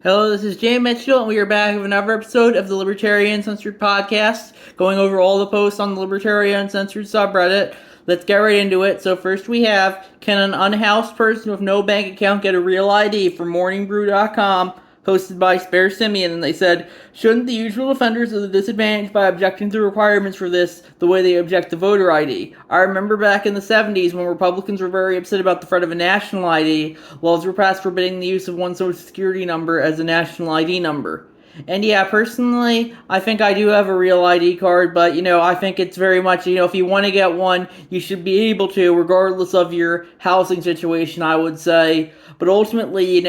Hello, this is Jay Mitchell, and we are back with another episode of the Libertarian Uncensored podcast, going over all the posts on the Libertarian Uncensored subreddit. Let's get right into it. So first we have, can an unhoused person with no bank account get a real ID from morningbrew.com, posted by Spare Simeon, and they said, shouldn't the usual offenders of the disadvantaged by objecting to requirements for this the way they object to voter ID? I remember back in the 70s when Republicans were very upset about the threat of a national ID, laws were passed forbidding the use of one social security number as a national ID number. And yeah, personally, I think I do have a real ID card, but I think it's very much, if you want to get one, you should be able to, regardless of your housing situation, I would say. But ultimately,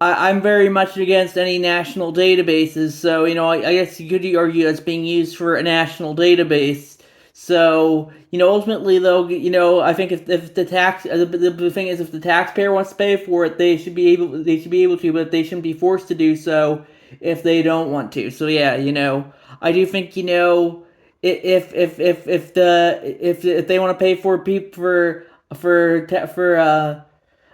I'm very much against any national databases, so, I guess you could argue it's being used for a national database. So, ultimately, though, I think if the thing is, if the taxpayer wants to pay for it, they should be able to, but they shouldn't be forced to do so if they don't want to. So, yeah, I do think, if they want to pay for people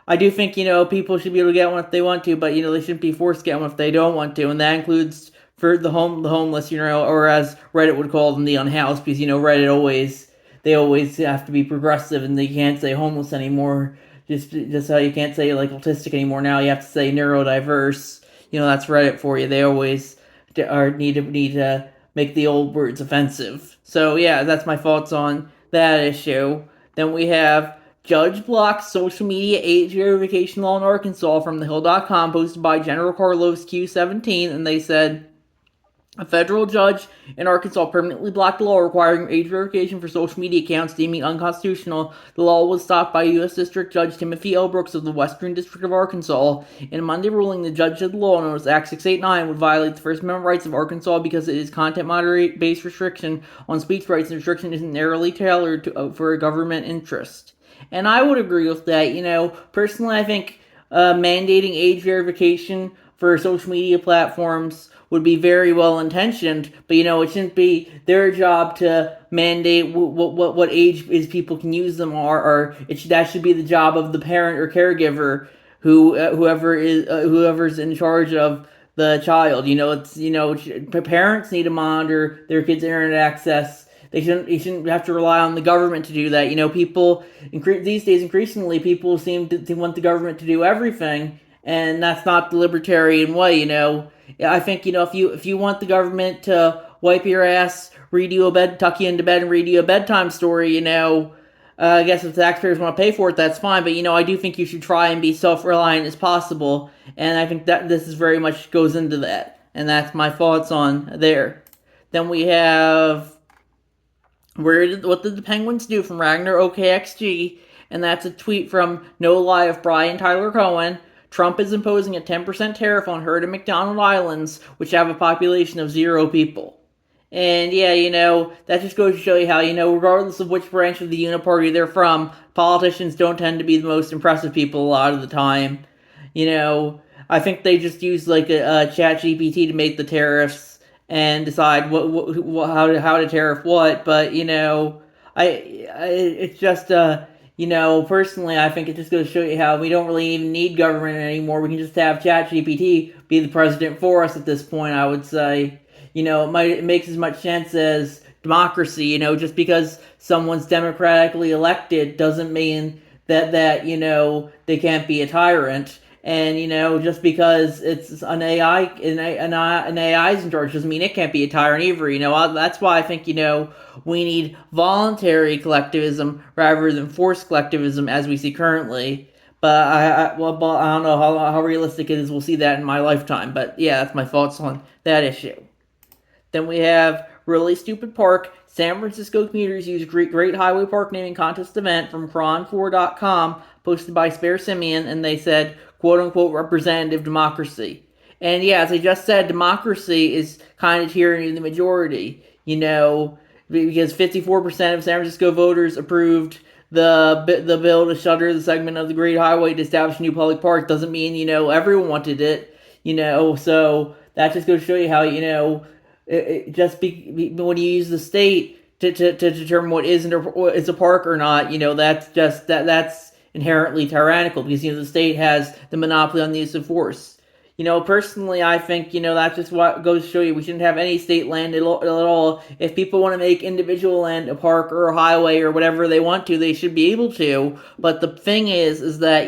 I do think, people should be able to get one if they want to, but, they shouldn't be forced to get one if they don't want to, and that includes for the homeless, or as Reddit would call them, the unhoused, because, Reddit they always have to be progressive, and they can't say homeless anymore, just how you can't say, like, autistic anymore. Now you have to say neurodiverse. That's Reddit for you. They always need to make the old words offensive. So, yeah, that's my thoughts on that issue. Then we have Judge blocks social media age verification law in Arkansas from thehill.com, posted by General Carlos Q17, and they said, a federal judge in Arkansas permanently blocked a law requiring age verification for social media accounts, deeming unconstitutional. The law was stopped by U.S. District Judge Timothy L. Brooks of the Western District of Arkansas. In a Monday ruling, the judge said the law, known as Act 689, would violate the First Amendment rights of Arkansas because it is content-based restriction on speech rights, and restriction isn't narrowly tailored for a government interest. And I would agree with that. Personally, I think mandating age verification for social media platforms would be very well intentioned, but it shouldn't be their job to mandate what age is people can use them, or that should be the job of the parent or caregiver, whoever's in charge of the child. Parents need to monitor their kids' internet access. You shouldn't have to rely on the government to do that. People these days, increasingly, people seem to want the government to do everything, and that's not the libertarian way. I think if you want the government to wipe your ass, tuck you into bed, and read you a bedtime story, I guess if the taxpayers want to pay for it, that's fine. But I do think you should try and be self-reliant as possible, and I think that this is very much goes into that, and that's my thoughts on there. Then we have what did the Penguins do from Ragnar OKXG, and that's a tweet from No Lie of Brian Tyler Cohen. Trump is imposing a 10% tariff on Heard and McDonald Islands, which have a population of 0 people. And yeah, that just goes to show you how, regardless of which branch of the Uniparty they're from, politicians don't tend to be the most impressive people a lot of the time. I think they just use like a chat GPT to make the tariffs and decide how to tariff what, but it's just personally, I think it just goes to show you how we don't really even need government anymore. We can just have ChatGPT be the president for us at this point, I would say. It makes as much sense as democracy. Just because someone's democratically elected doesn't mean that they can't be a tyrant. And, just because it's an AI, an AI's in charge doesn't mean it can't be a tyrant either. That's why I think, we need voluntary collectivism rather than forced collectivism as we see currently. But I don't know how realistic it is we'll see that in my lifetime. But yeah, that's my thoughts on that issue. Then we have Really Stupid Park. San Francisco commuters use Great Highway Park naming contest event from Cron4.com, posted by Spare Simeon, and they said, quote-unquote, representative democracy. And yeah, as I just said, democracy is kind of tyranny of the majority, because 54% of San Francisco voters approved the bill to shutter the segment of the Great Highway to establish a new public park. Doesn't mean, everyone wanted it, so that just goes to show you how, when you use the state to determine what is a park or not, that's inherently tyrannical, because the state has the monopoly on the use of force. Personally, I think, that's just what goes to show you we shouldn't have any state land at all. If people want to make individual land a park or a highway or whatever they want to, they should be able to. But the thing is that,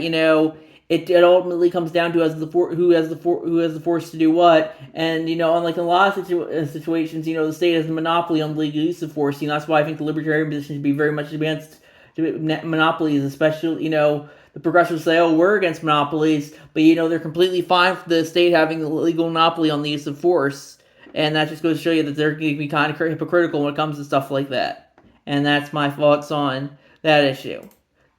it ultimately comes down to who has the force to do what. And, unlike in a lot of situations, the state has a monopoly on the legal use of force. That's why I think the libertarian position should be very much against monopolies, especially, the progressives say, oh, we're against monopolies, but, they're completely fine for the state having a legal monopoly on the use of force. And that just goes to show you that they're going to be kind of hypocritical when it comes to stuff like that. And that's my thoughts on that issue.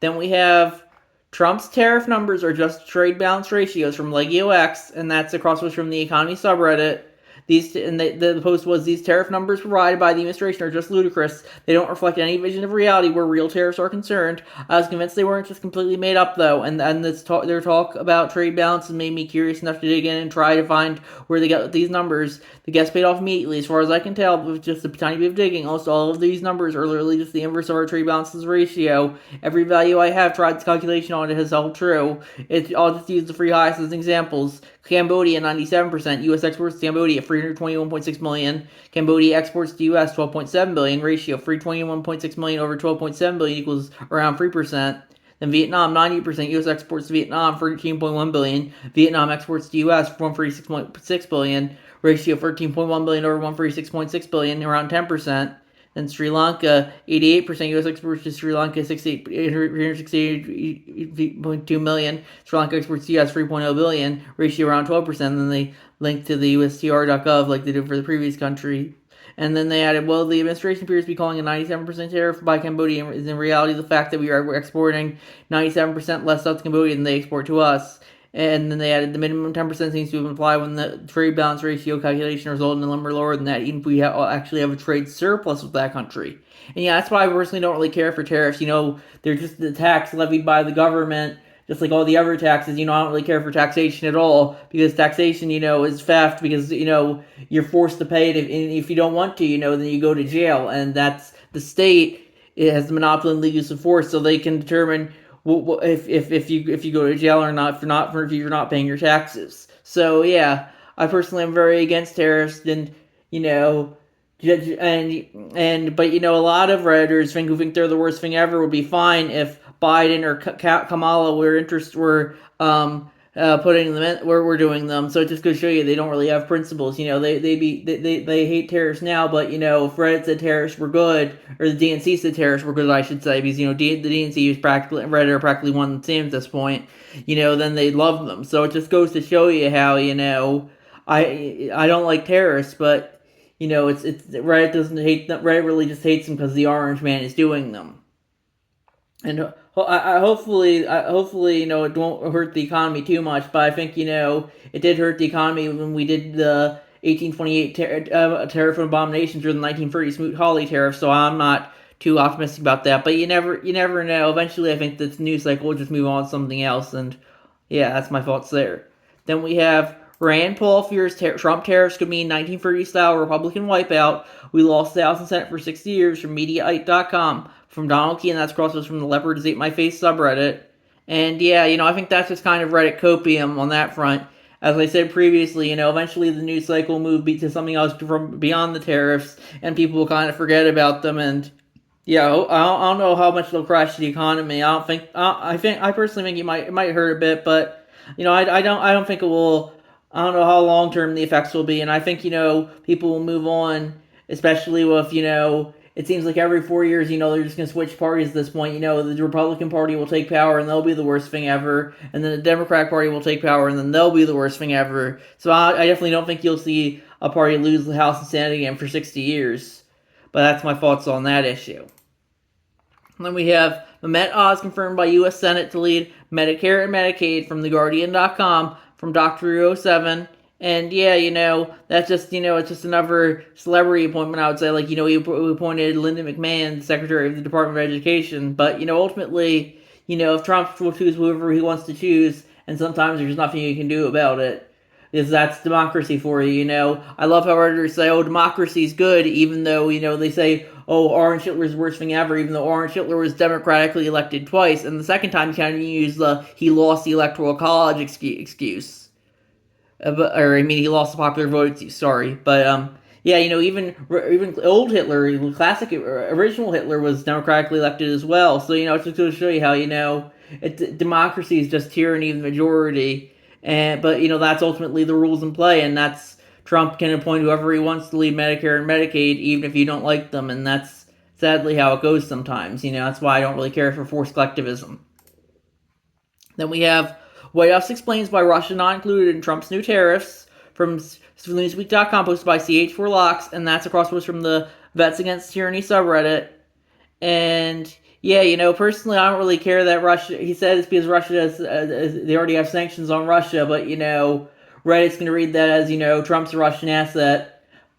Then we have Trump's tariff numbers are just trade balance ratios from LegioX, and that's across from the economy subreddit. The post was, these tariff numbers provided by the administration are just ludicrous. They don't reflect any vision of reality where real tariffs are concerned. I was convinced they weren't just completely made up, though, and their talk about trade balance made me curious enough to dig in and try to find where they got these numbers. The guess paid off immediately, as far as I can tell, with just a tiny bit of digging. Almost all of these numbers are literally just the inverse of our trade balances ratio. Every value I have tried this calculation on it has held true. I'll just use the free highest as examples. Cambodia 97%, U.S. exports to Cambodia 321.6 million, Cambodia exports to U.S. 12.7 billion, ratio 321.6 million over 12.7 billion equals around 3%. Then Vietnam 90%, U.S. exports to Vietnam 13.1 billion, Vietnam exports to U.S. 136.6 billion, ratio 13.1 billion over 136.6 billion, around 10%. Then Sri Lanka, 88% U.S. exports to Sri Lanka, 368.2 million. Sri Lanka exports to U.S. 3.0 billion, ratio around 12%. Then they linked to the USTR.gov like they did for the previous country. And then they added, well, the administration appears to be calling a 97% tariff by Cambodia is in reality the fact that we are exporting 97% less stuff to Cambodia than they export to us. And then they added the minimum 10% seems to imply when the trade balance ratio calculation resulted in a number lower than that, even if we actually have a trade surplus with that country. And yeah, that's why I personally don't really care for tariffs. They're just the tax levied by the government, just like all the other taxes. I don't really care for taxation at all, because taxation, is theft, because, you're forced to pay it, and if you don't want to, then you go to jail. And that's the state. It has the monopoly on the use of force, so they can determine if you go to jail or not if you're not paying your taxes. So yeah, I personally am very against tariffs, and but a lot of Redditors who think they're the worst thing ever would be fine if Biden or Kamala were putting them in, where we're doing them. So it just goes to show you they don't really have principles. They hate tariffs now, but if Reddit said tariffs were good, or the DNC said tariffs were good, I should say, because the DNC is practically, Reddit are practically one and the same at this point. Then they love them. So it just goes to show you how I don't like terrorists, but it's Reddit doesn't hate them. Reddit really just hates them because the orange man is doing them. And hopefully, it won't hurt the economy too much. But I think, it did hurt the economy when we did the 1828 tariff of abominations, or the 1930 Smoot-Hawley tariff. So I'm not too optimistic about that. But you never know. Eventually, I think this news cycle will just move on to something else. And yeah, that's my thoughts there. Then we have Rand Paul fears Trump tariffs could mean 1930s-style Republican wipeout. We lost the House and Senate for 60 years from Mediaite.com. From Donald Key, and that's crossed from the Leopards Ate My Face subreddit. And yeah, I think that's just kind of Reddit copium on that front. As I said previously, eventually the news cycle will move to something else from beyond the tariffs, and people will kind of forget about them. And yeah, I don't know how much they'll crash the economy. I personally think it might hurt a bit, but I don't think it will. I don't know how long term the effects will be, and I think people will move on, especially with it seems like every 4 years, they're just going to switch parties at this point. The Republican Party will take power, and they'll be the worst thing ever. And then the Democratic Party will take power, and then they'll be the worst thing ever. So I definitely don't think you'll see a party lose the House and Senate again for 60 years. But that's my thoughts on that issue. And then we have Mehmet Oz confirmed by U.S. Senate to lead Medicare and Medicaid from TheGuardian.com from Dr. 07. And yeah, that's just, it's just another celebrity appointment, I would say. Like, we appointed Linda McMahon, Secretary of the Department of Education. But, ultimately, if Trump will choose whoever he wants to choose, and sometimes there's nothing you can do about it. Because that's democracy for you, I love how editors say, oh, democracy's good, even though, they say, oh, Orange Hitler's the worst thing ever, even though Orange Hitler was democratically elected twice. And the second time, you can't even use the he lost the Electoral College excuse. he lost the popular vote. Sorry, but yeah, even old Hitler, classic original Hitler was democratically elected as well. So it's just to show you how democracy is just tyranny of the majority, and but that's ultimately the rules in play, and that's Trump can appoint whoever he wants to lead Medicare and Medicaid, even if you don't like them, and that's sadly how it goes sometimes. That's why I don't really care for forced collectivism. Then we have White House explains why Russia not included in Trump's new tariffs from Newsweek.com, posted by CH4Locks, and that's across post from the Vets Against Tyranny subreddit. And yeah, personally, I don't really care that Russia. He said it's because Russia has they already have sanctions on Russia, but Reddit's going to read that as Trump's a Russian asset.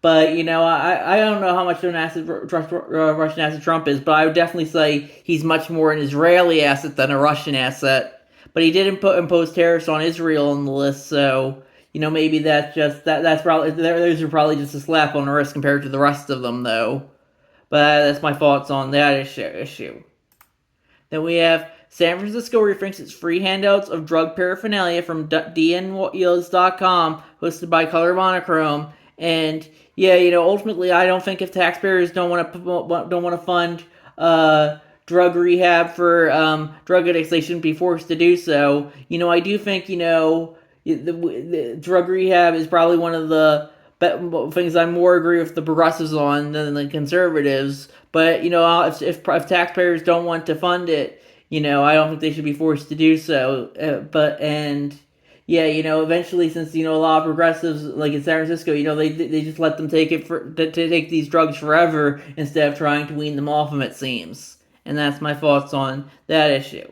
But I don't know how much of an asset Russian asset Trump is, but I would definitely say he's much more an Israeli asset than a Russian asset. But he did impose tariffs on Israel on the list, so maybe that's just that's probably those are probably just a slap on the wrist compared to the rest of them, though. But that's my thoughts on that issue. Then we have San Francisco rethinks its free handouts of drug paraphernalia from DNYears.com, hosted by Color Monochrome. And yeah, ultimately, I don't think if taxpayers don't want to fund drug rehab for drug addicts, they shouldn't be forced to do so. I do think the drug rehab is probably one of the things I more agree with the progressives on than the conservatives. But if taxpayers don't want to fund it, I don't think they should be forced to do so. Eventually, since a lot of progressives, like in San Francisco, they just let them take these drugs forever instead of trying to wean them off them. It seems, and that's my thoughts on that issue.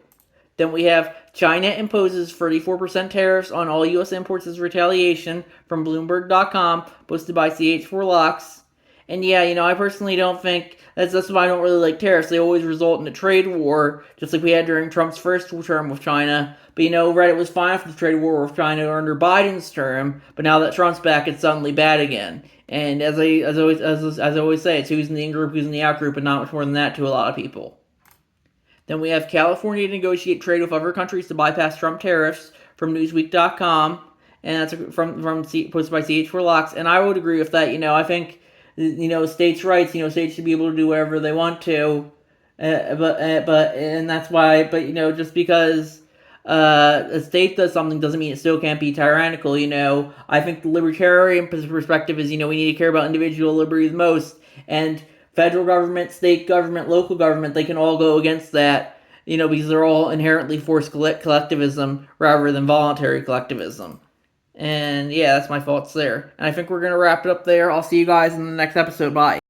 Then we have China imposes 34% tariffs on all U.S. imports as retaliation from Bloomberg.com, posted by CH4Locks. And yeah, I personally don't think that's why I don't really like tariffs. They always result in a trade war, just like we had during Trump's first term with China. But Reddit was fine for the trade war with China under Biden's term, but now that Trump's back, it's suddenly bad again. And as I always say, it's who's in the in group, who's in the out group, and not much more than that to a lot of people. Then we have California to negotiate trade with other countries to bypass Trump tariffs from Newsweek.com, and that's from posted by CH4Locks. And I would agree with that. I think states' rights. States should be able to do whatever they want to, and that's why. But just because a state does something doesn't mean it still can't be tyrannical. I think the libertarian perspective is we need to care about individual liberty the most, and federal government, state government, local government, they can all go against that, because they're all inherently forced collectivism rather than voluntary collectivism. And yeah, that's my thoughts there. And I think we're going to wrap it up there. I'll see you guys in the next episode. Bye.